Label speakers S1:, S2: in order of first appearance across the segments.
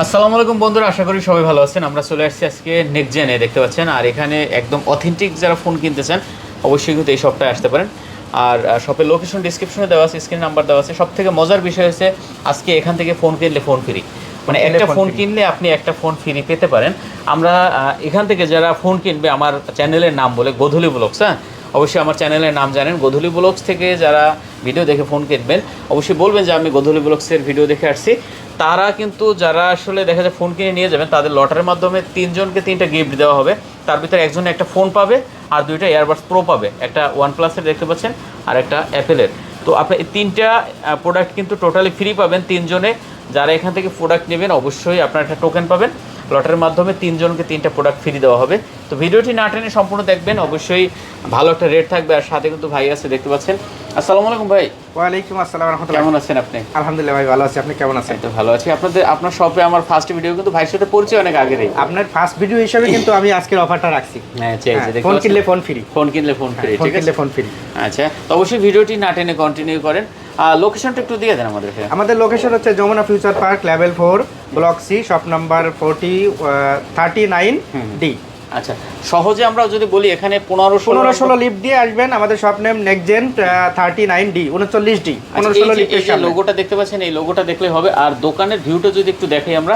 S1: আসসালামু আলাইকুম বন্ধুরা, আশা করি সবাই ভালো আছেন। আমরা চলে আসছি আজকে নেক্সট জেনে, দেখতে পাচ্ছেন। আর এখানে একদম অথেন্টিক যারা ফোন কিনতে চান অবশ্যই কিন্তু এই শপটায় আসতে পারেন। আর শপের লোকেশন ডিসক্রিপশনে দেওয়া আছে, স্ক্রিন নাম্বার দেওয়া আছে। সব থেকে মজার বিষয় হচ্ছে আজকে এখান থেকে ফোন কিনলে ফোন ফ্রি, মানে একটা ফোন কিনলে আপনি একটা ফোন ফ্রি পেতে পারেন। আমরা এখান থেকে যারা ফোন কিনবে, আমার চ্যানেলের নাম বলে গোধূলি ব্লগস, হ্যাঁ অবশ্যই আমার চ্যানেলের নাম জানেন। গোধূলি ব্লগস থেকে যারা ভিডিও দেখে ফোন কিনবেন অবশ্যই বলবেন যে আমি গোধূলি ব্লগসের ভিডিও দেখে আসছি। তারা কিন্তু যারা আসলে দেখা যায় ফোন কিনে নিয়ে যাবেন, তাদের লটারির মাধ্যমে 3 জনকে 3টা গিফট দেওয়া হবে। তার ভিতরে একজনে একটা ফোন পাবে আর 2টা এয়ারবাডস প্রো পাবে, একটা OnePlus-এর দেখতে পাচ্ছেন আর একটা অ্যাপেলের। তো আপনি এই 3টা প্রোডাক্ট কিন্তু টোটালি ফ্রি পাবেন 3 জনে। যারা এখান থেকে প্রোডাক্ট নেবেন অবশ্যই আপনার একটা টোকেন পাবেন। লটারির মাধ্যমে 3 জনকে 3টা প্রোডাক্ট ফ্রি দেওয়া হবে। তো ভিডিওটি না টেনে সম্পূর্ণ দেখবেন, অবশ্যই ভালো একটা রেট থাকবে। আর সাথে কিন্তু ভাই আছে, দেখতে পাচ্ছেন। আসসালামু আলাইকুম ভাই।
S2: ওয়ালাইকুম আসসালাম রাহমাতুল্লাহ।
S1: কেমন আছেন আপনি?
S2: আলহামদুলিল্লাহ ভাই, ভালো আছি। আপনি কেমন আছেন?
S1: তো ভালো আছি। আপনার শপে আমার ফার্স্ট ভিডিও কিন্তু ভাইয়ের সাথে পরিচয় অনেক আগেরই।
S2: আপনার ফার্স্ট ভিডিও হিসেবে কিন্তু আমি আজকের অফারটা রাখছি।
S1: হ্যাঁ,
S2: ফোন কিনলে ফোন ফ্রি।
S1: ফোন কিনলে ফোন ফ্রি, ঠিক আছে।
S2: Phone free.
S1: আচ্ছা, তো অবশ্যই ভিডিওটি না টেনে কন্টিনিউ করেন। লোকেশনটা একটু দিয়ে দেন আমাদেরকে।
S2: আমাদের লোকেশন হচ্ছে Jamuna future park, level 4, block C, shop number 39D।
S1: আচ্ছা, সহজে আমরা যদি বলি এখানে
S2: 15-16 লিফট দিয়ে আসবেন। আমাদের shop name next 39D 39D 15-16 লিফটের সামনে।
S1: লোগোটা দেখতে পাচ্ছেন, এই লোগোটা দেখলে হবে। আর দোকানের ভিউটা যদি একটু দেখাই আমরা,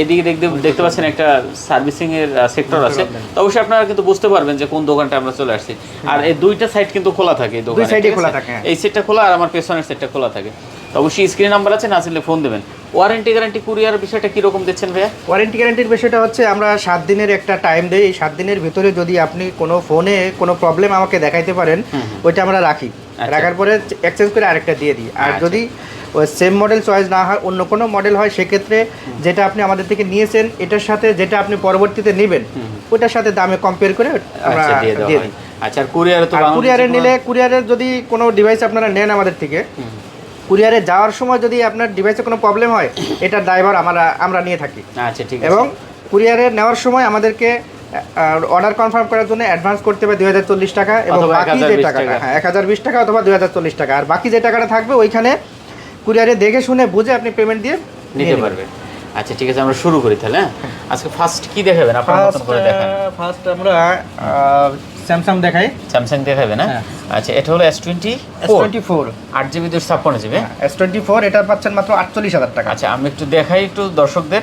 S1: এদিকে দেখতে পাচ্ছেন একটা সার্ভিসিং এর সেক্টর আছে। তো অবশ্যই আপনারা কিন্তু বুঝতে পারবেন যে কোন দোকানটা আমরা চলে আসছি। আর এই দুইটা সাইড কিন্তু খোলা থাকে, এই দোকানে দুই সাইডে খোলা থাকে। এই সাইডটা খোলা আর আমার পেছনের সাইডটা খোলা থাকে। তো অবশ্যই স্ক্রিন নাম্বার আছে, না আসলে ফোন দেবেন। ওয়ারেন্টি গ্যারান্টি কুরিয়ার বিষয়টা কি রকম দিচ্ছেন ভাইয়া?
S2: ওয়ারেন্টি গ্যারান্টির বিষয়টা হচ্ছে আমরা 7 দিনের একটা টাইম দেই। এই 7 দিনের ভিতরে যদি আপনি কোনো ফোনে কোনো প্রবলেম আমাকে দেখাইতে পারেন, ওইটা আমরা রাখি। রাখার পরে এক্সচেঞ্জ করে আরেকটা দিয়ে দিই। আর যদি ওই সেম মডেল চয়েস না হয়, অন্য কোনো মডেল হয়, সেক্ষেত্রে যেটা আপনি আমাদের থেকে নিয়েছেন এটার সাথে যেটা আপনি পরবর্তীতে নেবেন ওটার সাথে দামে কম্পেয়ার করে আমরা দিয়ে দিই।
S1: আচ্ছা, কুরিয়ারে
S2: নিলে, কুরিয়ারের যদি কোনো ডিভাইস আপনারা নেন আমাদের থেকে, কুরিয়ারে যাওয়ার সময় যদি আপনার ডিভাইসে কোনো প্রবলেম হয়, এটার ড্রাইভার আমরা নিয়ে থাকি।
S1: আচ্ছা, ঠিক আছে।
S2: এবং কুরিয়ারে নেওয়ার সময় আমাদেরকে অর্ডার কনফার্ম করার জন্য অ্যাডভান্স করতে হবে 2040 টাকা, এবং বাকি যে টাকাটা 1020 টাকা অথবা 2040 টাকা। আর বাকি যে টাকাটা থাকবে ওইখানে কুরিয়ারে দেখে শুনে বুঝে আপনি পেমেন্ট দিয়ে
S1: নিতে পারবেন। আচ্ছা, ঠিক আছে, আমরা শুরু করি তাহলে। আজকে ফার্স্ট কি দেখাবেন? আপনার মতন করে দেখান।
S2: ফার্স্ট আমরা স্যামসাং দেখাই।
S1: স্যামসাং দেখাবেন, হ্যাঁ। আচ্ছা, এটা হলো S24 8GB 256GB।
S2: S24 এটা পাচ্ছেন মাত্র 48,000 টাকা।
S1: আচ্ছা, আমি একটু দেখাই একটু দর্শকদের।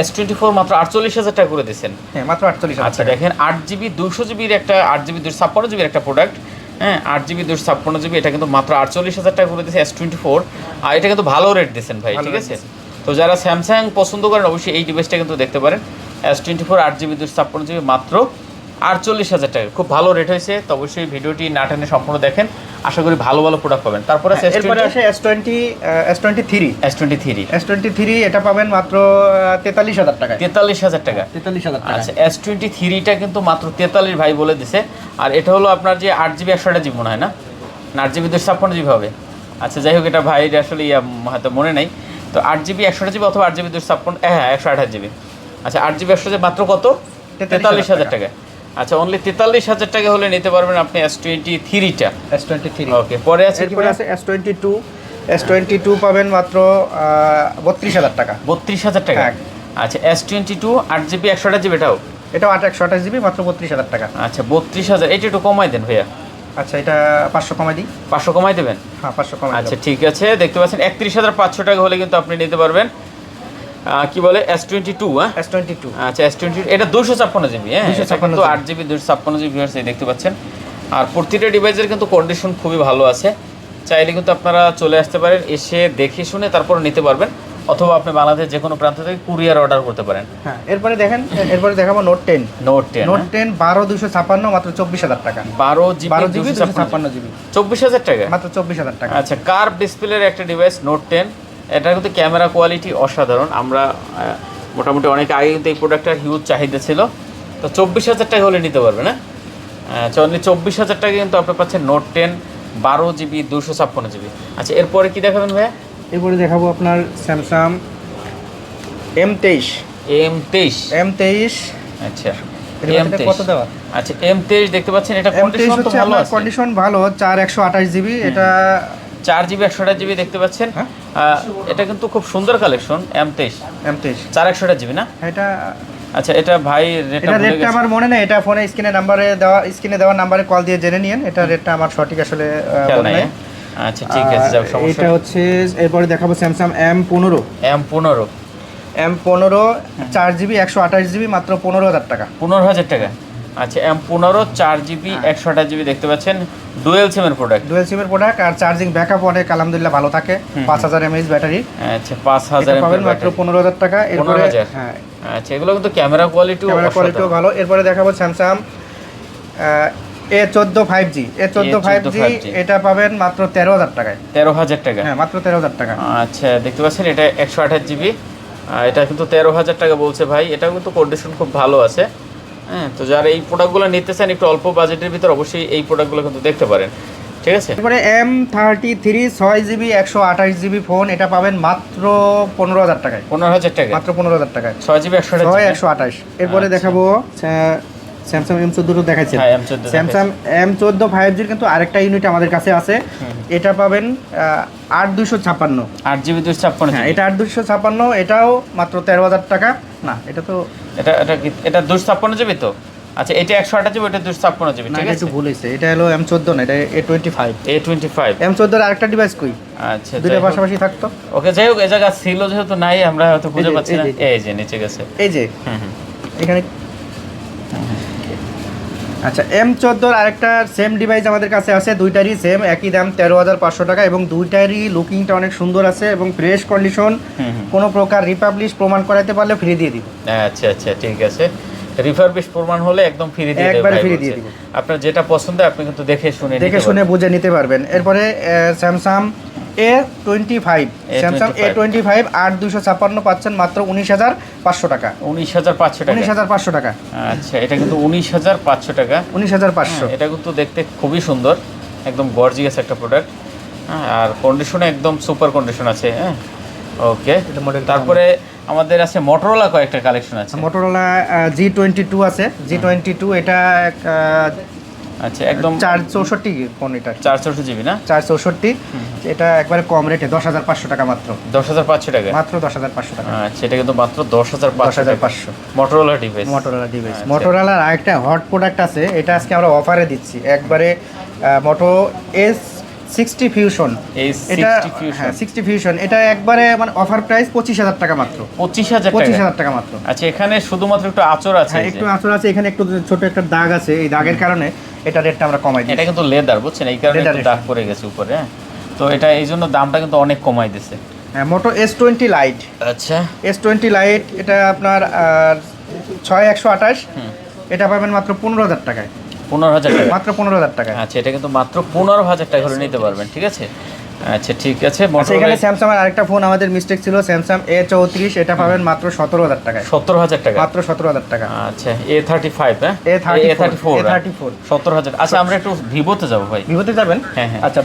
S1: S24 মাত্র 48,000 টাকা করে দিয়েছেন।
S2: হ্যাঁ, মাত্র 48,000।
S1: আচ্ছা, দেখেন 8GB 200GB একটা 8GB 256GB একটা প্রোডাক্ট, হ্যাঁ 8GB 256GB, এটা কিন্তু মাত্র 48,000 টাকা করে দিয়েছে S24। আর এটা কিন্তু ভালো রেট দিয়েছেন ভাই, ঠিক আছে। তো যারা স্যামসাং পছন্দ করেন অবশ্যই এই ডিভাইসটা কিন্তু দেখতে পারেন। S24 8GB 256GB মাত্র 48,000 টাকা, খুব ভালো রেট হয়েছে। তো অবশ্যই ভিডিওটি না টেনে সম্পূর্ণ দেখেন, আশা করি ভালো ভালো প্রোডাক্ট পাবেন। তারপরে
S2: এরপরে আসে S23 এটা পাবেন মাত্র 43,000 টাকা।
S1: 43,000 টাকা। আচ্ছা, S23টা কিন্তু মাত্র 43 ভাই বলে দিছে। আর এটা হলো আপনার যে 8GB 128GB মনে হয় না, 8GB 256GB হবে। আচ্ছা, যাই হোক, এটা ভাই আসলে হয়তো মনে নাই। তো 8GB 128GB অথবা 8GB 256, হ্যাঁ 128GB। আচ্ছা, 8GB 128GB মাত্র কত? 43,000 টাকা। আচ্ছা, অনলি 43,000 টাকা হলে নিতে পারবেন আপনি S23টা। ওকে, পরে আছে
S2: S22 পাবেন মাত্র 32,000 টাকা।
S1: 32,000 টাকা। আচ্ছা, S22 8GB 128GB,
S2: এটাও 128GB মাত্র 32,000 টাকা।
S1: আচ্ছা, 32,000। এটা একটু কমাই দেন ভাইয়া।
S2: আচ্ছা, এটা 500 কমাই দিই।
S1: 500 কমাই দেবেন?
S2: হ্যাঁ, 500 কমাই।
S1: আচ্ছা, ঠিক আছে, দেখতে পাচ্ছেন 31,500 টাকা হলে কিন্তু আপনি নিতে পারবেন। কি বলে S22? হ্যাঁ,
S2: S22।
S1: আচ্ছা, S22 এটা 256GB, হ্যাঁ 8GB 256GB দেখতে পাচ্ছেন। আর প্রতিটা ডিভাইসের কিন্তু কন্ডিশন খুবই ভালো আছে। চাইলে কিন্তু আপনারা চলে আসতে পারেন, এসে দেখে শুনে তারপর নিতে পারবেন, অথবা আপনি বাংলাদেশের যে কোনো প্রান্ত থেকে কুরিয়ার অর্ডার করতে পারেন।
S2: হ্যাঁ, এরপরে দেখাবো নোট 10 12/256 মাত্র 24,000 টাকা।
S1: 12GB
S2: 256GB
S1: 24,000 টাকা,
S2: মাত্র 24,000 টাকা।
S1: আচ্ছা, কার্ভ ডিসপ্লের একটা ডিভাইস নোট 10। এটা কিন্তু ক্যামেরা কোয়ালিটি অসাধারণ। আমরা মোটামুটি অনেক আগে কিন্তু এই প্রোডাক্টটার হিউজ চাহিদা ছিল। তো 24,000 টাকা হলে নিতে পারবেন, হ্যাঁ। অনলি 24,000 টাকা কিন্তু আপনি পাচ্ছেন নোট 10 12GB 256GB। আচ্ছা, এরপরে কি দেখাবেন ভাইয়া?
S2: এরপরে দেখাবো আপনার স্যামসাং M23।
S1: আচ্ছা,
S2: কত দেওয়া?
S1: আচ্ছা, M23 দেখতে পাচ্ছেন, এটা কন্ডিশন তো ভালো আছে।
S2: কন্ডিশন ভালো, 4128GB। এটা
S1: 4GB 128GB দেখতে পাচ্ছেন।
S2: হ্যাঁ।
S1: এটা কিন্তু খুব সুন্দর কালেকশন, M23 4 128GB না?
S2: এটা
S1: আচ্ছা, এটা ভাই রেটটা
S2: আমার মনে নেই, এটা ফোনে স্ক্রিনে দেওয়া নাম্বারে কল দিয়ে জেনে নিন, এটা রেটটা আমার সঠিক আসলে মনে নেই।
S1: আচ্ছা ঠিক আছে, যাও সমস্যা।
S2: এটা হচ্ছে এরপরে দেখাবো স্যামসাং M15 4GB 128GB মাত্র 15,000 টাকা।
S1: 15,000 টাকা। আচ্ছা, M15 4GB 128GB দেখতে পাচ্ছেন, ডুয়েল সিমের প্রোডাক্ট
S2: আর চার্জিং ব্যাকআপ অনেক আলহামদুলিল্লাহ ভালো থাকে, 5000 mAh ব্যাটারি।
S1: আচ্ছা, 5000
S2: পাবেন মাত্র 15,000 টাকা। এরপরে হ্যাঁ,
S1: আচ্ছা, এগুলো কিন্তু ক্যামেরা কোয়ালিটিও
S2: ভালো। এরপরে দেখাবো স্যামসাং A14 5G এটা পাবেন মাত্র 13,000 টাকায়।
S1: 13,000 টাকা?
S2: হ্যাঁ, মাত্র 13,000 টাকা।
S1: আচ্ছা, দেখতে পাচ্ছেন এটা 128GB, এটা কিন্তু 13,000 টাকা বলছে ভাই। এটাও কিন্তু কন্ডিশন খুব ভালো আছে। হ্যাঁ, তো যারা এই প্রোডাক্টগুলো নিতে চান একটু অল্প বাজেটের ভিতর, অবশ্যই এই প্রোডাক্টগুলো কিন্তু দেখতে পারেন, ঠিক আছে।
S2: এরপরে M33 6GB 128GB ফোন, এটা পাবেন মাত্র 15,000 টাকায়।
S1: 15,000 টাকা?
S2: মাত্র 15,000 টাকায়,
S1: 6GB 128।
S2: এরপরে দেখাবো স্যামসাং M14 দেখাচ্ছি।
S1: হ্যাঁ, M14
S2: স্যামসাং M14 5G কিন্তু আরেকটা ইউনিট আমাদের কাছে আছে, এটা পাবেন 8256।
S1: 8GB 256?
S2: হ্যাঁ, এটা 8256, এটাও মাত্র 13,000 টাকা। না, এটা তো
S1: এটা 256GB তো? আচ্ছা, এটা 128GB, এটা 256GB, ঠিক আছে।
S2: একটু ভুল হয়েছে, এটা হলো M14 না, এটা A25। M14 এর আরেকটা ডিভাইস কই?
S1: আচ্ছা,
S2: দুটো পাশাপাশি থাকতো।
S1: ওকে, যাই হোক, এই জায়গা ছিল যেহেতু নাই, আমরা হয়তো খুঁজে পাচ্ছি না। এই যে নিচে গেছে,
S2: এই যে এখানে। আচ্ছা, M14 আরেকটা সেম ডিভাইস আমাদের কাছে আছে, দুইটারই সেম একই দাম 13,500 টাকা, এবং দুইটারই লুকিংটা অনেক সুন্দর আছে এবং ফ্রেশ কন্ডিশন। কোনো প্রকার রিপাবলিশ প্রমাণ করাতে পারলে ফ্রি দিয়ে দিব।
S1: আচ্ছা আচ্ছা, ঠিক আছে। রিফারবিশ প্রমাণ হলে একদম ফ্রি দিয়ে দেব,
S2: একবারে ফ্রি দিয়ে দিব।
S1: আপনার যেটা পছন্দ আপনি কিন্তু দেখে শুনে
S2: বুঝে নিতে পারবেন। এরপরে স্যামসাং A25 8256 পাচ্ছেন মাত্র 19,500 টাকা।
S1: 19,500 টাকা? আচ্ছা, এটা কিন্তু 19,500 টাকা।
S2: 19,500।
S1: এটা কিন্তু দেখতে খুবই সুন্দর, একদম গর্জিয়াস একটা প্রোডাক্ট। আর কন্ডিশনে একদম সুপার কন্ডিশন আছে। হ্যাঁ, ওকে। তারপরে আমাদের আছে মোটরোলা, কয়েকটা কালেকশন আছে।
S2: মোটরোলা G22 আছে। G22 এটা
S1: আচ্ছা, একদম
S2: 464 ফোন, এটা
S1: 464GB না?
S2: 464। এটা একবারে কম রেটে 10,500 টাকা মাত্র।
S1: 10,500 টাকা?
S2: মাত্র 10,500 টাকা।
S1: আচ্ছা, এটা কিন্তু মাত্র 10,500 মোটরোলা ডিভাইস।
S2: মোটরোলার আরেকটা হট প্রোডাক্ট আছে, এটা আজকে আমরা অফারে দিচ্ছি একবারে, মোটো S60 ফিউশন। এটা 60 ফিউশন, এটা একবারে মানে অফার প্রাইস 25,000 টাকা মাত্র।
S1: 25,000
S2: টাকা মাত্র।
S1: আচ্ছা, এখানে শুধুমাত্র একটু আঁচড় আছে।
S2: হ্যাঁ, একটু আঁচড় আছে, এখানে একটু ছোট একটা দাগ আছে, এই দাগের কারণে এটা রেটটা আমরা কমাই দিই।
S1: এটা কিন্তু লেদার, বুঝছেন, এই কারণে একটু দাগ পড়ে গেছে উপরে। হ্যাঁ, তো এটা এই জন্য দামটা কিন্তু অনেক কমাই দিয়েছে।
S2: হ্যাঁ, মোটো S20 লাইট।
S1: আচ্ছা,
S2: S20 লাইট এটা আপনার 6128, এটা পাবেন মাত্র 15,000 টাকায়।
S1: 15,000 টাকা?
S2: মাত্র 15,000 টাকা।
S1: আচ্ছা, এটা কিন্তু মাত্র 15,000 টাকা হলে নিতে পারবেন, ঠিক আছে। আচ্ছা, ঠিক আছে।
S2: এখানে স্যামসাং এর আরেকটা ফোন আমাদের মিস্টেক ছিল, স্যামসাং A34, এটা পাবেন মাত্র 17,000 টাকায়।
S1: 17,000 টাকা?
S2: মাত্র 17,000 টাকা।
S1: আচ্ছা, A35? হ্যাঁ,
S2: A34
S1: 17,000। আচ্ছা, আমরা একটু ভিভোতে যাবো ভাই।
S2: ভিভোতে যাবেন?
S1: হ্যাঁ।
S2: আচ্ছা,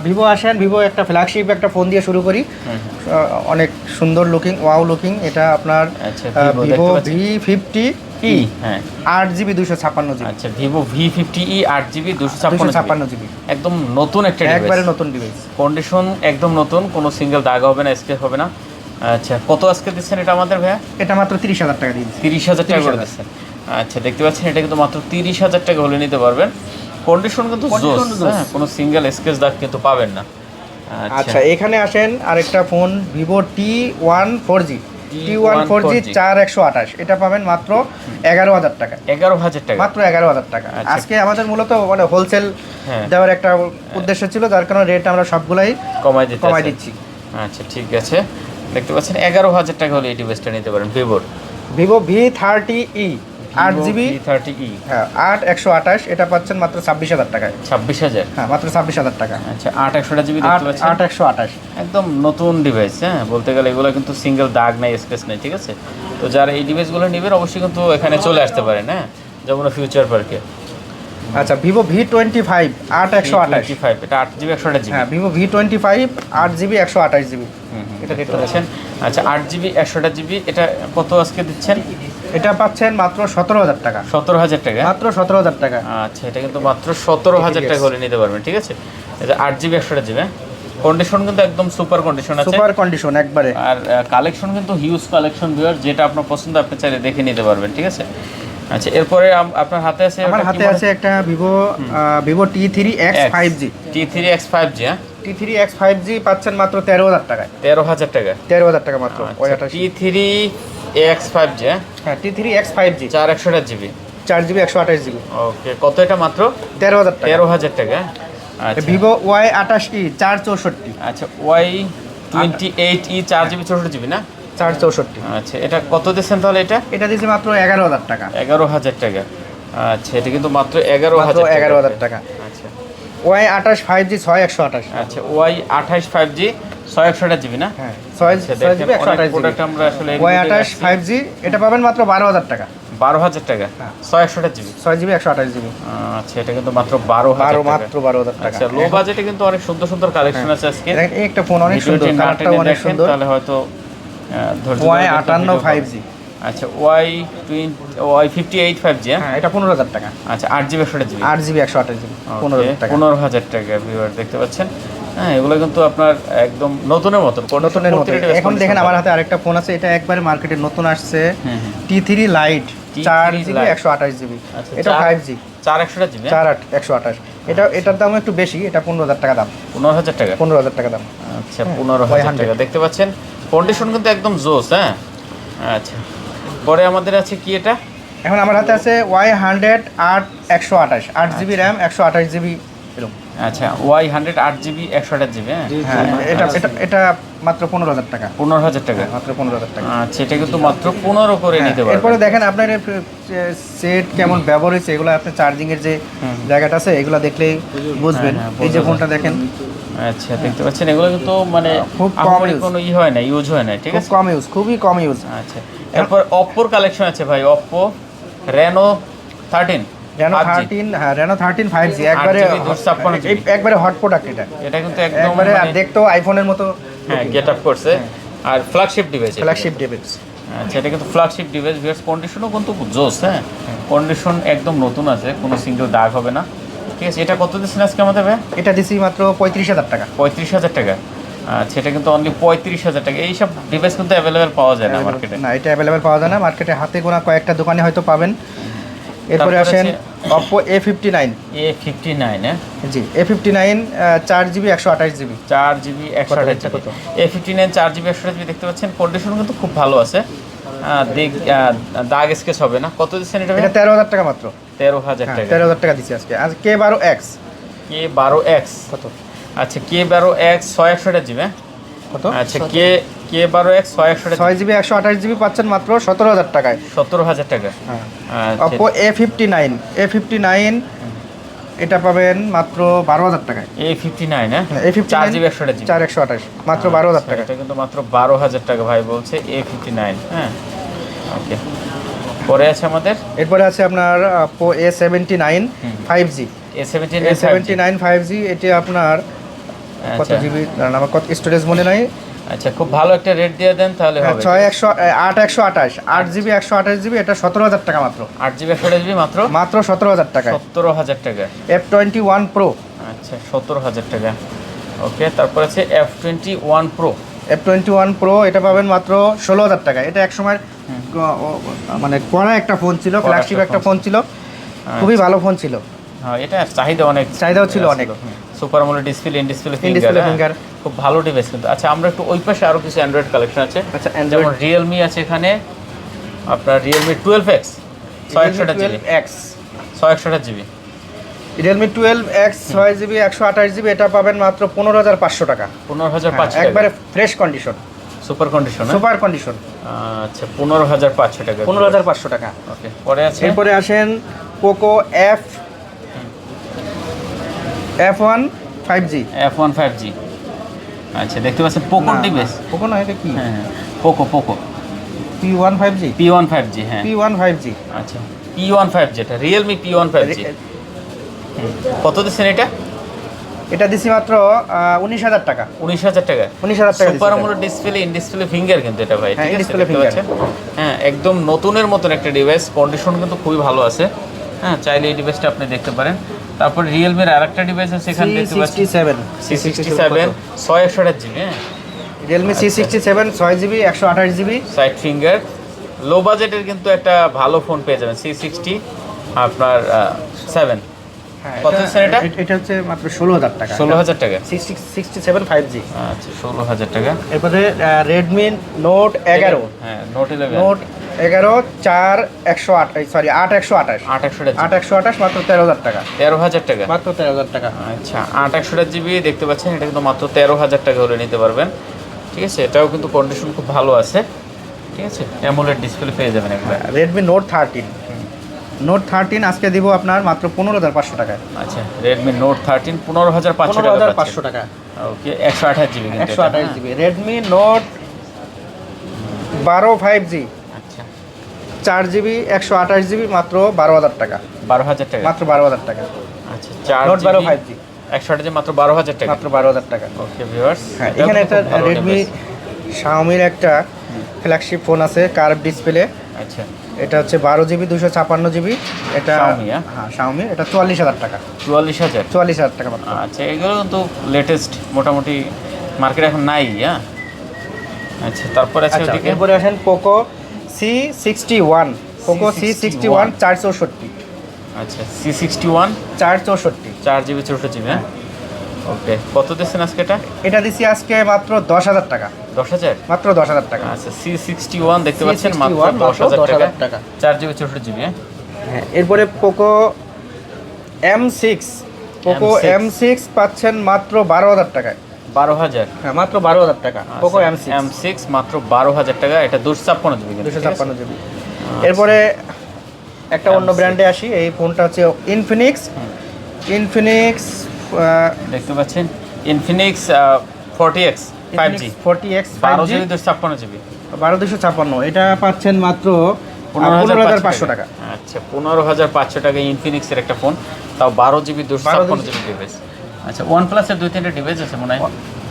S2: ভিভো আসেন। ভিভো একটা ফ্ল্যাগশিপ একটা ফোন দিয়ে শুরু করি, অনেক সুন্দর লুকিং, ওয়াও লুকিং। এটা আপনার ভিভো V50E 8GB 256GB।
S1: আচ্ছা, ভিভো V50E 8GB 256GB, একদম নতুন একটা ডিভাইস,
S2: একবারে নতুন ডিভাইস।
S1: কন্ডিশন একদম নতুন, কোনো সিঙ্গেল দাগ হবে না, স্ক্র্যাচ হবে না। আচ্ছা, কত আজকে দিচ্ছেন এটা আমাদের ভাইয়া?
S2: এটা মাত্র 30,000 টাকা দিচ্ছি।
S1: 30,000 টাকা করে দিচ্ছেন? আচ্ছা, দেখতে পাচ্ছেন এটা কিন্তু মাত্র 30,000 টাকা হলে নিতে পারবেন। কন্ডিশন কিন্তু জোস, কোনো সিঙ্গেল স্ক্র্যাচ দাগ কিন্তু পাবেন না।
S2: আচ্ছা, এখানে আসেন আরেকটা ফোন, ভিভো T1 4G 4128, এটা পাবেন মাত্র 11,000 টাকা।
S1: 11,000 টাকা?
S2: মাত্র 11,000 টাকা। আজকে আমাদের মূলত মানে হোলসেল দেওয়ার একটা উদ্দেশ্য ছিল, যার কারণে রেট আমরা সবগুলাই কমাই দিচ্ছি।
S1: আচ্ছা, ঠিক আছে। দেখতে পাচ্ছেন 11,000 টাকা হলে এই ডিভাইসটা নিতে পারেন
S2: ভিভো V30E 8GB
S1: 30E।
S2: হ্যাঁ, 8128, এটা পাচ্ছেন মাত্র 26,000 টাকায়।
S1: 26,000?
S2: হ্যাঁ, মাত্র 26,000 টাকা।
S1: আচ্ছা, 8128GB দেখতে পাচ্ছেন?
S2: 8128,
S1: একদম নতুন ডিভাইস। হ্যাঁ, বলতে গেলে এগুলো কিন্তু সিঙ্গেল দাগ নাই, স্ক্র্যাচ নাই, ঠিক আছে। তো যারা এই ডিভাইসগুলো নেবেন অবশ্যই কিন্তু এখানে চলে আসতে পারেন। হ্যাঁ, যেমন ফিউচার পার্কে।
S2: আচ্ছা, ভিভো V25 8128,
S1: এটা 8GB 128GB।
S2: হ্যাঁ, ভিভো V25 8GB 128GB,
S1: এটা দেখতে পাচ্ছেন। আচ্ছা, 8GB 128GB, এটা কত আজকে দিচ্ছেন?
S2: এটা পাচ্ছেন মাত্র 17,000 টাকা।
S1: 17,000 টাকা?
S2: মাত্র 17,000 টাকা।
S1: আচ্ছা, এটা কিন্তু মাত্র 17,000 টাকা হলে নিতে পারবেন, ঠিক আছে। এটা 8GB 128GB, কন্ডিশন কিন্তু একদম সুপার কন্ডিশন আছে,
S2: সুপার কন্ডিশন একবারে।
S1: আর কালেকশন কিন্তু হিউজ কালেকশন ভিউয়ার, যেটা আপনার পছন্দ আপনি চাইলে দেখে নিতে পারবেন, ঠিক আছে। আচ্ছা, এরপরে আপনার হাতে আছে,
S2: আমার হাতে আছে একটা Vivo T3X 5G।
S1: T3X 5G, হ্যাঁ,
S2: T3X 5G পাচ্ছেন মাত্র 13,000 টাকায়।
S1: 13,000 টাকা,
S2: 13,000 টাকা মাত্র।
S1: T3X 5G,
S2: হ্যাঁ, T3X 5G
S1: 4/128GB,
S2: 4GB 128GB।
S1: ওকে, কত এটা? মাত্র
S2: 13,000 টাকা।
S1: 13,000 টাকা। আচ্ছা,
S2: ভিভো Y28e 464।
S1: আচ্ছা, Y28e 4GB 64GB না,
S2: 464।
S1: আচ্ছা, এটা কত দিচ্ছেন তাহলে?
S2: এটা দিয়েছে মাত্র 11,000 টাকা।
S1: 11,000 টাকা। আচ্ছা, এটা কিন্তু মাত্র 11,000
S2: 11,000 টাকা।
S1: আচ্ছা,
S2: Y28 5G 6128।
S1: আচ্ছা, Y28 5G 6128GB না,
S2: হ্যাঁ,
S1: আচ্ছা, দেখেন
S2: 6GB
S1: অনেক
S2: 128GB।
S1: প্রোডাক্ট আমরা আসলে
S2: Y28 5G এটা পাবেন মাত্র 12,000 টাকা।
S1: 12,000 টাকা,
S2: হ্যাঁ।
S1: 6128GB।
S2: 6GB 128GB।
S1: আচ্ছা, এটা কিন্তু মাত্র 12,000 টাকা,
S2: মাত্র 12,000 টাকা।
S1: আচ্ছা, লো বাজেটে কিন্তু অনেক সুন্দর সুন্দর কালেকশন আছে আজকে।
S2: দেখেন এই একটা ফোন অনেক সুন্দর,
S1: ভিডিওটি না
S2: কালারটাও
S1: টেনে
S2: অনেক
S1: দেখেন,
S2: সুন্দর।
S1: তাহলে হয়তো ধৈর্য ধরে দেখতে
S2: Y58
S1: ভিডিও
S2: 5G।
S1: আচ্ছা, Y58 5G,
S2: হ্যাঁ, এটা 15,000 টাকা।
S1: আচ্ছা, 8GB 128GB,
S2: 8GB 128GB 15,000 টাকা।
S1: 15,000 টাকা ভিউয়ার দেখতে পাচ্ছেন। হ্যাঁ, এগুলো কিন্তু আপনার একদম নতুনের মতন,
S2: নতুনের মতো।
S1: প্রত্যেকটা
S2: এখন
S1: condition
S2: দেখেন
S1: ভালো।
S2: আমার হাতে আরেকটা ফোন আছে, এটা একবারে মার্কেটে নতুন আসছে,
S1: হুম, হুম।
S2: T3 Lite
S1: T3
S2: 4GB
S1: Lite।
S2: 128GB।
S1: আচ্ছা,
S2: এটা 5G
S1: 4/128GB,
S2: 128। এটার দাম একটু বেশি, এটা 15,000 টাকা দাম।
S1: 15,000 টাকা।
S2: 15,000 টাকা দাম।
S1: আচ্ছা, 15,000 টাকা দেখতে পাচ্ছেন, কন্ডিশন কিন্তু একদম জোস। হ্যাঁ, আচ্ছা, পরে আমাদের আছে কি এটা?
S2: এখন আমার হাতে আছে Y100 128 8GB RAM 128GB এরকম।
S1: আচ্ছা, Y100 8GB 128GB,
S2: হ্যাঁ, এটা মাত্র 15,000 টাকা।
S1: 15,000 টাকা।
S2: মাত্র 15,000 টাকা।
S1: আচ্ছা, এটা কিন্তু মাত্র 15 করে নিতে পারবেন।
S2: এরপরে দেখেন আপনার সেট কেমন ব্যবহার হয়েছে, এগুলো আপনি চার্জিং এর যে জায়গাটা আছে এগুলো দেখলেই বুঝবেন।
S1: হ্যাঁ,
S2: এই যে
S1: বোঝা
S2: ফোনটা দেখেন,
S1: আচ্ছা, দেখতে পাচ্ছেন, এগুলো কিন্তু মানে
S2: খুব কম
S1: আহামরি
S2: use।
S1: কোনো হয় না, ইউজ হয় না, ঠিক
S2: খুব
S1: আছে।
S2: কম ইউজ, খুবই কম ইউজ।
S1: আচ্ছা, এরপর Oppo কালেকশন আছে ভাই, Oppo Reno 13
S2: Reno
S1: 5G।
S2: 13, হ্যাঁ Reno 13 5G একবারে
S1: 8GB 256GB।
S2: একবারে হট প্রোডাক্ট এটা।
S1: এটা কিন্তু একদম
S2: একবারে আর দেখতেও আইফোনের মতো
S1: হ্যাঁ গেট আপ করছে, আর ফ্ল্যাগশিপ ডিভাইস,
S2: ফ্ল্যাগশিপ ডিভাইস।
S1: আচ্ছা, এটা কিন্তু ফ্ল্যাগশিপ ডিভাইস, ভিউয়ার্স কন্ডিশনও কিন্তু জোস। হ্যাঁ, কন্ডিশন একদম নতুন আছে, কোনো সিঙ্গেল দাগ হবে না, ঠিক আছে। এটা কত দিচ্ছেন আজকে আমাদের ভাই?
S2: এটা দিছি মাত্র 35,000 টাকা।
S1: 35,000 টাকা। আচ্ছা, এটা কিন্তু অনলি 35,000 টাকা। এইসব ডিভাইস কিন্তু অ্যাভেলেবেল পাওয়া যায় না মার্কেটে।
S2: না, এটা অ্যাভেলেবেল পাওয়া যায় না মার্কেটে, হাতে গোনা কয়েকটা দোকানে হয়তো পাবেন। এরপরে
S1: তারপরে
S2: আসেন
S1: আছে
S2: Oppo A59।
S1: A59, হ্যাঁ,
S2: জি A59 4GB 128GB।
S1: 4GB 128GB।
S2: কত?
S1: A59 4GB 128GB দেখতে পাচ্ছেন, কন্ডিশন কিন্তু খুব ভালো আছে, দাগ স্কেচ হবে না। কত দিচ্ছেন এটা?
S2: এটা 13,000 টাকা মাত্র।
S1: 13,000 টাকা।
S2: 13,000 টাকা দিচ্ছি আজকে। আজ K12X
S1: K12X
S2: কত?
S1: আচ্ছা, K12X 6/128GB।
S2: কত?
S1: আচ্ছা, K12X 6/128GB
S2: 6GB 128GB পাচ্ছেন মাত্র 17,000 টাকায়।
S1: 17,000 টাকা।
S2: হ্যাঁ।
S1: আচ্ছা,
S2: Oppo A59 এটা পাবেন মাত্র 12,000 টাকায়।
S1: A59, হ্যাঁ,
S2: A59
S1: 4GB 128GB।
S2: 4128 মাত্র 12,000 টাকা।
S1: এটা কিন্তু মাত্র 12,000 টাকা ভাই বলছে, A59। হ্যাঁ, ওকে, পরে আছে আমাদের
S2: এরপরে আছে আপনার Oppo A79 5G। A79 5G এটা আপনার কত
S1: আচ্ছা,
S2: জিবি, আমার কত স্টোরেজ মনে নাই।
S1: আচ্ছা, খুব ভালো একটা রেট দিয়ে দেন তাহলে হবে।
S2: 8GB 128GB এটা 17,000 টাকা মাত্র।
S1: 8GB 128GB মাত্র
S2: মাত্র 17,000 টাকায়।
S1: 17,000 টাকা।
S2: F21 Pro।
S1: আচ্ছা, 17,000 টাকা। ওকে, তারপর আছে F21 Pro।
S2: F21 Pro এটা পাবেন মাত্র 16,000 টাকা। এটা এক সময় মানে কড়া একটা ফোন ছিল, ফ্ল্যাগশিপ একটা ফোন ছিল, খুবই ভালো ফোন ছিল।
S1: হ্যাঁ, এটা চাহিদাও ছিল
S2: অনেক।
S1: Super AMOLED display, in display
S2: display
S1: finger,
S2: finger,
S1: খুব ভালো ডিভাইস কিন্তু। আচ্ছা, আমরা একটু ওই পাশে আরো কিছু অ্যান্ড্রয়েড কালেকশন আছে।
S2: আচ্ছা,
S1: যেমন Realme আছে এখানে, আপনার Realme 12X 6/128GB। 6/128GB।
S2: Realme 12X 6GB 128GB এটা পাবেন মাত্র 15,500 টাকা।
S1: 15,500 টাকা,
S2: একবারে fresh condition,
S1: super condition.
S2: Super condition.
S1: আচ্ছা, 15,500 টাকা।
S2: 15,500 টাকা।
S1: ওকে, পরে আছে
S2: এরপরে আসেন Poco F1 5G।
S1: F1 5G। আচ্ছা, দেখতে পাচ্ছেন পোকো ডিভাইস।
S2: Poco না, এটা কি?
S1: হ্যাঁ, Poco
S2: P1 5G।
S1: P1 5G, হ্যাঁ।
S2: P1 5G।
S1: আচ্ছা, P1 5G, এটা Realme P1 5G। কত দিচ্ছেন এটা?
S2: এটা দিছি মাত্র 19,000 টাকা।
S1: 19,000 টাকা।
S2: 19,000 টাকা
S1: সুপার
S2: দিছি।
S1: AMOLED display, in display finger কিন্তু এটা ভাই,
S2: হ্যাঁ,
S1: ঠিক আছে,
S2: in-display
S1: দেখতে
S2: finger।
S1: পাচ্ছেন? হ্যাঁ, একদম নতুনের মতন একটা ডিভাইস, কন্ডিশন কিন্তু খুবই ভালো আছে। হ্যাঁ, চাইলে এই ডিভাইসটা আপনি দেখতে পারেন। তারপর রিয়েলমির আরেকটা ডিভাইস আছে এখানে দেখতে পাচ্ছি C67 6128 জিবি। হ্যাঁ,
S2: Realme C67 6GB 128GB
S1: side finger. লো বাজেটের কিন্তু একটা ভালো ফোন পেয়ে যাবেন C60 আপনার 7। কত স্যার এটা?
S2: এটা হচ্ছে মাত্র 16000 টাকা।
S1: 16000 টাকা।
S2: C67 5G।
S1: আচ্ছা 16000 টাকা।
S2: এরপরে Redmi Note 11।
S1: হ্যাঁ, Note 11।
S2: Note 11 4 128 সরি 8 128
S1: 8
S2: 128 মাত্র 13000 টাকা।
S1: 13000 টাকা।
S2: মাত্র 13000 টাকা।
S1: আচ্ছা 8 128 জিবি দেখতে পাচ্ছেন, এটা কিন্তু মাত্র 13000 টাকা হলে নিতে পারবেন। ঠিক আছে, এটাও কিন্তু কন্ডিশন খুব ভালো আছে। ঠিক আছে, অ্যামোলেড ডিসপ্লে পেয়ে যাবেন একবার।
S2: Redmi Note 13। Note 13 আজকে দিব আপনার মাত্র 15500 টাকায়।
S1: আচ্ছা Redmi Note 13 15500 টাকা।
S2: 15500 টাকা।
S1: ওকে 128 জিবি কিন্তু
S2: 128 জিবি। Redmi Note 12 5G।
S1: আচ্ছা
S2: 4GB 128 জিবি মাত্র 12000 টাকা।
S1: 12000 টাকা।
S2: মাত্র 12000 টাকা।
S1: আচ্ছা 4
S2: Note 12 5G
S1: 128 জিবি মাত্র 12000 টাকা।
S2: মাত্র 12000 টাকা।
S1: ওকে ভিউয়ার্স,
S2: হ্যাঁ, এখানে একটা Redmi Xiaomi-র একটা ফ্ল্যাগশিপ ফোন আছে কার্ভ ডিসপ্লে।
S1: আচ্ছা
S2: এটা হচ্ছে 12GB 256GB। এটা
S1: Xiaomi,
S2: হ্যাঁ Xiaomi, এটা 44000 টাকা।
S1: 44000।
S2: 44000 টাকা মাত্র।
S1: আচ্ছা এগুলো কিন্তু লেটেস্ট, মোটামুটি মার্কেটে এখন নাই। হ্যাঁ, আচ্ছা তারপর আছে
S2: আচ্ছা,
S1: ওদিকে।
S2: এরপরে আসেন Poco C61। Poco C61 464।
S1: আচ্ছা C61
S2: 464।
S1: 4GB 64GB। হ্যাঁ, ওকে কত দিচ্ছেন আজকে এটা?
S2: এটা দিছি আজকে মাত্র 10000 টাকা।
S1: 10000
S2: মাত্র 10000 টাকা।
S1: আচ্ছা C61 দেখতে পাচ্ছেন মাত্র
S2: C61
S1: 10000 টাকা।
S2: 10,000 টাকা।
S1: 4GB 64GB।
S2: হ্যাঁ, এরপরে Poco M6। Poco M6 পাচ্ছেন মাত্র 12000 টাকায়।
S1: 12000।
S2: হ্যাঁ, মাত্র 12000 টাকা। Poco M6
S1: M6 মাত্র 12000 টাকা। এটা 256GB।
S2: 256GB। এরপরে একটা অন্য ব্র্যান্ডে আসি। এই ফোনটা হচ্ছে Infinix
S1: দেখতে পাচ্ছেন Infinix 40X 5G
S2: 40X
S1: 12GB 256GB।
S2: 12256। এটা পাচ্ছেন মাত্র 15500 টাকা।
S1: আচ্ছা 15500 টাকা ইনফিনিক্সের একটা ফোন, তাও 12GB 256GB ডিভাইস। আচ্ছা OnePlus-এর 2-3টা ডিভাইস আছে মনে হয়।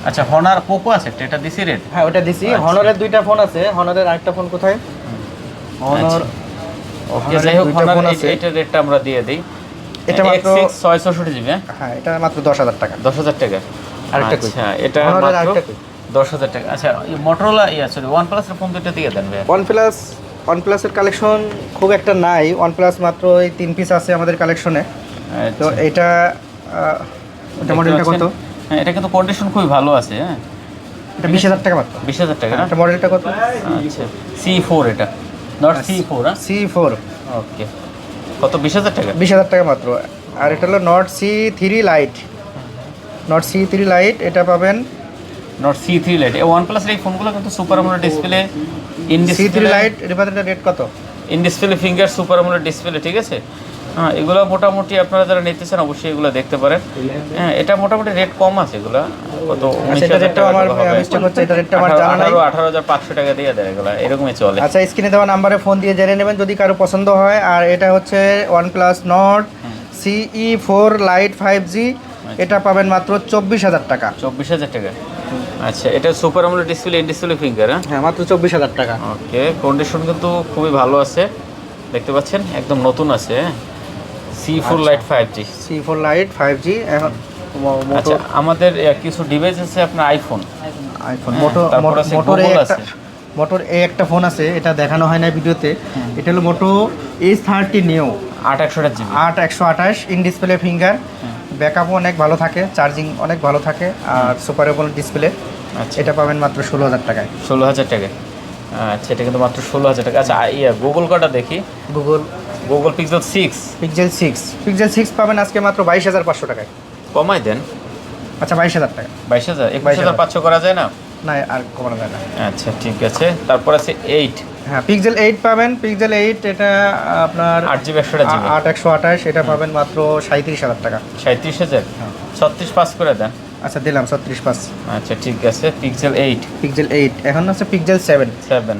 S1: আচ্ছা হনার পোকো আছে একটা, এটা দিছি রেট।
S2: হ্যাঁ, ওটা দিছি। হনরের দুইটা ফোন আছে। হনরের আরেকটা ফোন কোথায়? হনর
S1: ওকে যাই হোক, হনার এইটার রেটটা আমরা দিয়ে দেই।
S2: এটা মাত্র
S1: 664GB।
S2: হ্যাঁ, এটা মাত্র 10000 টাকা।
S1: 10000 টাকা।
S2: আরেকটা কই?
S1: আচ্ছা এটা
S2: হনরের
S1: মাত্র
S2: আরেকটা কই?
S1: 10000 টাকা। আচ্ছা মোটরোলা সরি OnePlus-এর ফোন দুটো দিয়ে দেন ভাই।
S2: OnePlus-এর কালেকশন খুব একটা নাই। OnePlus মাত্র এই 3 পিস আছে আমাদের কালেকশনে। তো এটা এটা মডেলটা কত?
S1: হ্যাঁ, এটা কিন্তু কন্ডিশন খুবই ভালো আছে। হ্যাঁ,
S2: এটা 20000 টাকা মাত্র।
S1: 20000 টাকা না?
S2: এটা মডেলটা কত?
S1: আচ্ছা C4, এটা নট C4। হ্যাঁ
S2: C4
S1: ওকে কত? 20000 টাকা।
S2: 20000 টাকা মাত্র। আর এটা হলো Note C3 Lite। Note C3 Lite এটা পাবেন
S1: নট C3 লাইট। এই OnePlus-এর এই ফোনগুলো কিন্তু super AMOLED display, in
S2: C3
S1: display
S2: Lite এর বাজারটা রেট কত?
S1: In display finger super AMOLED display. ঠিক আছে, হ্যাঁ এগুলো মোটামুটি আপনারা যারা নিতে চান অবশ্যই এগুলো দেখতে পারেন। হ্যাঁ, এটা মোটামুটি রেট কম আছে এগুলো। কত?
S2: আচ্ছা, এটা রেটটা আমার মিস্টেক হচ্ছে। এটা রেটটা আমার জানা নাই।
S1: 18500 টাকা দিয়ে দেয় এগুলো, এরকমই চলে।
S2: আচ্ছা, স্ক্রিনে দেওয়া নম্বরে ফোন দিয়ে জেনে নেবেন যদি কারো পছন্দ হয়। আর এটা হচ্ছে OnePlus Nord CE4 Lite 5G। এটা পাবেন মাত্র 24000 টাকা।
S1: 24000 টাকা। আচ্ছা এটা super AMOLED display, in display finger.
S2: হ্যাঁ, মাত্র 24000 টাকা।
S1: ওকে কন্ডিশন কিন্তু খুবই ভালো আছে, দেখতে পাচ্ছেন একদম নতুন আছে। C4 Lite 5G।
S2: C4 Lite 5G। এখন
S1: আচ্ছা আমাদের কিছু ডিভাইস আছে আপনার আইফোন
S2: মোটর একটা ফোন আছে, এটা দেখানো হয় না ভিডিওতে। এটা হলো Moto H30 Neo
S1: 8/128GB
S2: 8/128 in display finger. ব্যাকআপও অনেক ভালো থাকে, চার্জিং অনেক ভালো থাকে। আর সুপার অ্যামোলেড ডিসপ্লে।
S1: আচ্ছা
S2: এটা পাবেন মাত্র 16000 টাকায়।
S1: 16000 টাকা। আচ্ছা এটা কিন্তু মাত্র 16000 টাকা। আচ্ছা গুগল কটা দেখি। গুগল পিক্সেল
S2: পিক্সেল 6 পাবেন আজকে মাত্র 22500 টাকায়।
S1: কমাই দেন।
S2: আচ্ছা 22000 টাকা।
S1: 22000 21500 করা যায় না?
S2: না, আর কমানো যায় না।
S1: আচ্ছা ঠিক আছে, তারপর আছে 8।
S2: হ্যাঁ, পিক্সেল 8 পাবেন। পিক্সেল 8 এটা আপনার
S1: 8GB 128GB
S2: 8/128। এটা পাবেন মাত্র 37000 টাকা।
S1: 37000। 36 পাস করে দেন।
S2: আচ্ছা দিলাম 36
S1: আচ্ছা ঠিক আছে, পিক্সেল 8।
S2: পিক্সেল 8 এখন আছে পিক্সেল 7।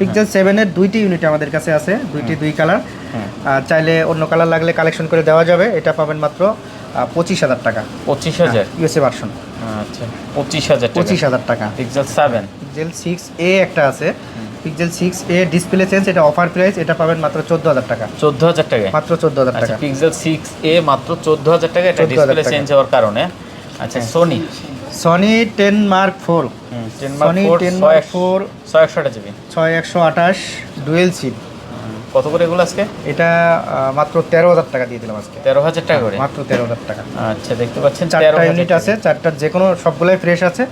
S2: পিক্সেল 7-এর 2টি ইউনিট আমাদের কাছে আছে, দুই কালার। আর চাইলে অন্য কালার লাগলে কালেকশন করে দেওয়া যাবে। এটা পাবেন মাত্র 25000 টাকা।
S1: 25000
S2: ইউএসএ ভার্সন।
S1: আচ্ছা 25000 টাকা।
S2: 25000 টাকা।
S1: পিক্সেল 7।
S2: পিক্সেল 6a একটা আছে, পিক্সেল 6a ডিসপ্লে চেঞ্জ, এটা অফার প্রাইস, এটা পাবেন মাত্র 14000 টাকা।
S1: 14000 টাকায়
S2: মাত্র 14000
S1: আচ্ছা,
S2: টাকা।
S1: পিক্সেল 6a মাত্র 14000 টাকা, এটা
S2: 14,000
S1: ডিসপ্লে
S2: টাকা।
S1: চেঞ্জ হওয়ার কারণে। আচ্ছা, Sony
S2: Sony 10 mark 4,
S1: Sony 10 Mark 4 6128 GB
S2: 6128 dual SIM.
S1: কত করে এগুলো আজকে?
S2: এটা মাত্র 13000 টাকা দিয়ে দিলাম আজকে।
S1: 13000 টাকা করে,
S2: মাত্র 13000 টাকা।
S1: আচ্ছা, দেখতে পাচ্ছেন
S2: 4টা ইউনিট আছে, 4টার যে কোনো সবগুলাই ফ্রেশ আছে,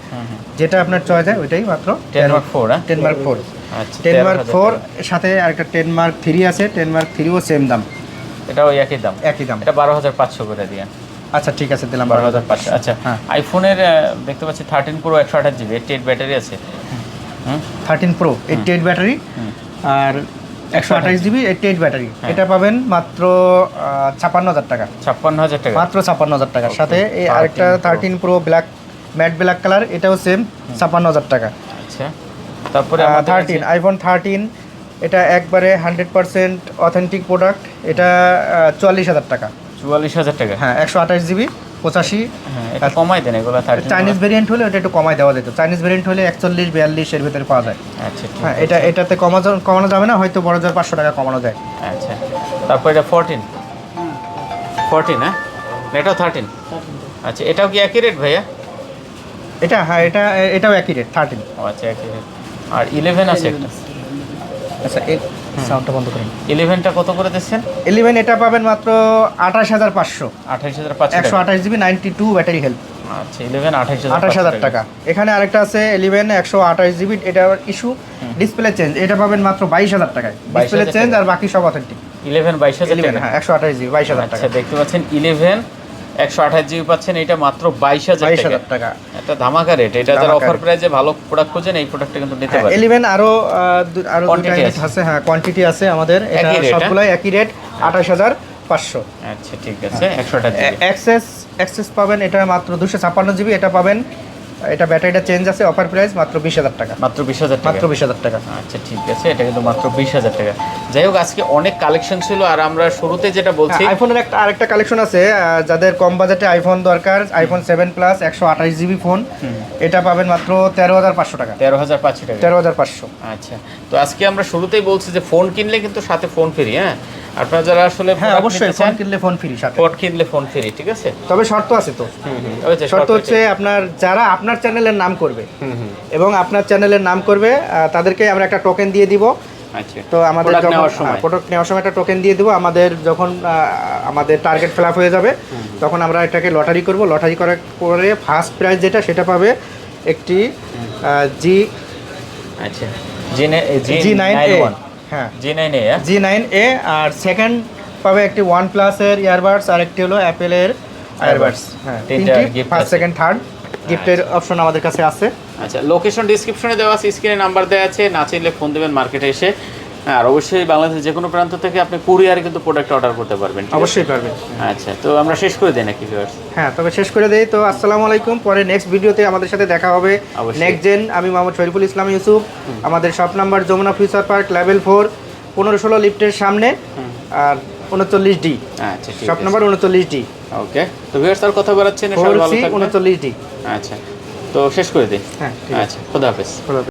S2: যেটা আপনার চয়েস হয় ওইটাই মাত্র
S1: 10 Mark 4।
S2: 10 মার্ক 4।
S1: আচ্ছা,
S2: 10 মার্ক 4 সাথে আরেকটা 10 মার্ক 3 আছে, 10 মার্ক 3 ও সেম দাম,
S1: এটাও একই দাম।
S2: একই দাম।
S1: এটা 12500 করে দিয়ে।
S2: আচ্ছা ঠিক আছে, দিলাম
S1: 12500। আচ্ছা,
S2: হ্যাঁ।
S1: আইফোনের দেখতে পাচ্ছি 13 প্রো 128 জিবি 88 ব্যাটারি আছে।
S2: 13 প্রো 88 ব্যাটারি আর 128 জিবি 88 ব্যাটারি, এটা পাবেন মাত্র 56000 টাকা।
S1: 56000 টাকা
S2: মাত্র 56000 টাকার সাথে এই আরেকটা 13 pro black matte black colour, এটাও সেম 56000 টাকা।
S1: আচ্ছা, তারপরে
S2: 13 আইফোন 13, এটা একবারে 100% অথেন্টিক প্রোডাক্ট, এটা 44000 টাকা।
S1: 44000 টাকা,
S2: হ্যাঁ 128 জিবি 85।
S1: হ্যাঁ, এটা কমাই দেন এগুলো 13।
S2: চাইনিজ ভেরিয়েন্ট হলে ওটা একটু কমাই দেওয়া যেত, চাইনিজ ভেরিয়েন্ট হলে 41 42 এর ভিতরে পাওয়া যায়।
S1: আচ্ছা, ঠিক
S2: হ্যাঁ, এটাতে কমানো যাবে না, হয়তো বড় জোর 500 টাকা কমানো যায়।
S1: আচ্ছা, তারপর এটা 14, হ্যাঁ, না, এটাও 13। আচ্ছা, এটাও কি একই রেট ভাইয়া?
S2: এটা হ্যাঁ, এটাও একই রেট 13।
S1: ও আচ্ছা, একই রেট। আর 11 আছে একটা।
S2: আচ্ছা, এই সাউন্ডটা বন্ধ করুন।
S1: 11টা কত করে দিচ্ছেন?
S2: 11 এটা পাবেন মাত্র 28500,
S1: 28500 টাকা।
S2: 128 জিবি 92 ব্যাটারি হেলথ।
S1: আচ্ছা, 11
S2: 28000 টাকা। এখানে আরেকটা আছে 11 128 জিবি, এটা ইস্যু ডিসপ্লে চেঞ্জ, এটা পাবেন মাত্র 22000 টাকায়। ডিসপ্লে চেঞ্জ আর বাকি সব অথেন্টিক।
S1: 11 22000 টাকা।
S2: হ্যাঁ 128 জিবি 22000 টাকা।
S1: আচ্ছা, দেখতে পাচ্ছেন 11 128 জিবি পাচ্ছেন, এটা মাত্র 22000
S2: টাকা।
S1: এটা ধামাকা রেট। এটা যারা
S2: ধামাকা
S1: অফার
S2: rate।
S1: প্রাইসে ভালো প্রোডাক্ট খোঁজেন এই প্রোডাক্টটা কিন্তু নিতে পারেন।
S2: 11 আরো
S1: Quantity
S2: দুটো ইউনিট আছে, হ্যাঁ কোয়ান্টিটি আছে আমাদের, এটা
S1: একই rate,
S2: সবগুলাই একই রেট 28500।
S1: আচ্ছা, ঠিক আছে, 128 জিবি।
S2: অ্যাক্সেস পাবেন, এটা মাত্র 256 জিবি, এটা পাবেন, এটা ব্যাটারিটা চেঞ্জ আছে, অফার প্রাইস মাত্র 20000 টাকা।
S1: মাত্র 20000 টাকা।
S2: মাত্র 20000 টাকা।
S1: আচ্ছা, ঠিক আছে, এটা কিন্তু মাত্র 20000 টাকা। যাই হোক, আজকে অনেক কালেকশন ছিল, আর আমরা শুরুতে যেটা বলছি
S2: আইফোনের আরেকটা কালেকশন আছে, যাদের কম বাজেটে আইফোন দরকার, আইফোন 7 প্লাস 128 জিবি ফোন, এটা পাবেন মাত্র 13500 টাকা।
S1: 13500 টাকা।
S2: 13500।
S1: আচ্ছা, তো আজকে আমরা শুরুতেই বলছি যে ফোন কিনলে কিন্তু সাথে ফোন ফ্রি। হ্যাঁ, আপনারা যারা আসলে
S2: হ্যাঁ
S1: product
S2: অবশ্যই,
S1: নিতে
S2: ফোন
S1: চান,
S2: কিনলে ফোন ফ্রি সাথে।
S1: ফোন কিনলে ফোন ফ্রি, ঠিক আছে।
S2: তবে শর্ত আছে তো,
S1: ওই যে
S2: শর্ত হচ্ছে আপনার যারা আপনার চ্যানেলের নাম করবে এবং আপনার চ্যানেলের নাম করবে, তাদেরকে আমরা একটা টোকেন দিয়ে দিব।
S1: আচ্ছা,
S2: তো আমাদের
S1: Product
S2: যখন
S1: নেওয়ার সময়।
S2: প্রোডাক্ট নেওয়ার সময় একটা টোকেন দিয়ে দেবো, আমাদের যখন আমাদের টার্গেট ফিল আপ হয়ে যাবে, তখন আমরা এটাকে লটারি করব। লটারি করার পরে ফার্স্ট প্রাইজ যেটা, সেটা পাবে একটি
S1: আচ্ছা,
S2: G9A, হ্যাঁ
S1: G9A,
S2: G9A, আর সেকেন্ড পাবে একটি OnePlus এর ইয়ারবাডস, আর একটি হলো অ্যাপেলের ইয়ারবাডস। হ্যাঁ,
S1: তিনটা
S2: তিনটি,
S1: gift
S2: ফার্স্ট
S1: আছে।
S2: সেকেন্ড থার্ড গিফটের অপশন আমাদের কাছে আছে।
S1: আচ্ছা, লোকেশন ডিসক্রিপশনে দেওয়া আছে, স্ক্রিনে নাম্বার দেওয়া আছে, না চাইলে ফোন দেবেন মার্কেটে এসে। আর অবশ্যই বাংলাদেশের যে কোনো প্রান্ত থেকে আপনি কুরিয়ারে কিন্তু প্রোডাক্ট অর্ডার করতে পারবেন, ঠিক আছে?
S2: অবশ্যই পারবেন।
S1: আচ্ছা, তো আমরা শেষ করে দিই নাকি ভিউয়ার্স?
S2: হ্যাঁ, তবে শেষ করে দেই তো। আসসালামু আলাইকুম, পরে নেক্সট ভিডিওতে আমাদের সাথে দেখা হবে।
S1: অবশ্যই।
S2: নেক্সট জেন, আমি মোহাম্মদ শরীফুল ইসলাম ইউসুফ। আমাদের shop number Jamuna future park level 4, 1516 লিফটের সামনে, আর 39D।
S1: আচ্ছা, ঠিক
S2: শপ
S1: আছে,
S2: নাম্বার 39D,
S1: ওকে। তো ভিউয়ার্স, আর কথা বলাচ্ছেন, সবাই ভালো
S2: 4C
S1: থাকবেন।
S2: 39D।
S1: আচ্ছা, তো শেষ করে দিই।
S2: হ্যাঁ, ঠিক আছে।
S1: আচ্ছা, খোদা হাফেজ।
S2: ভালো।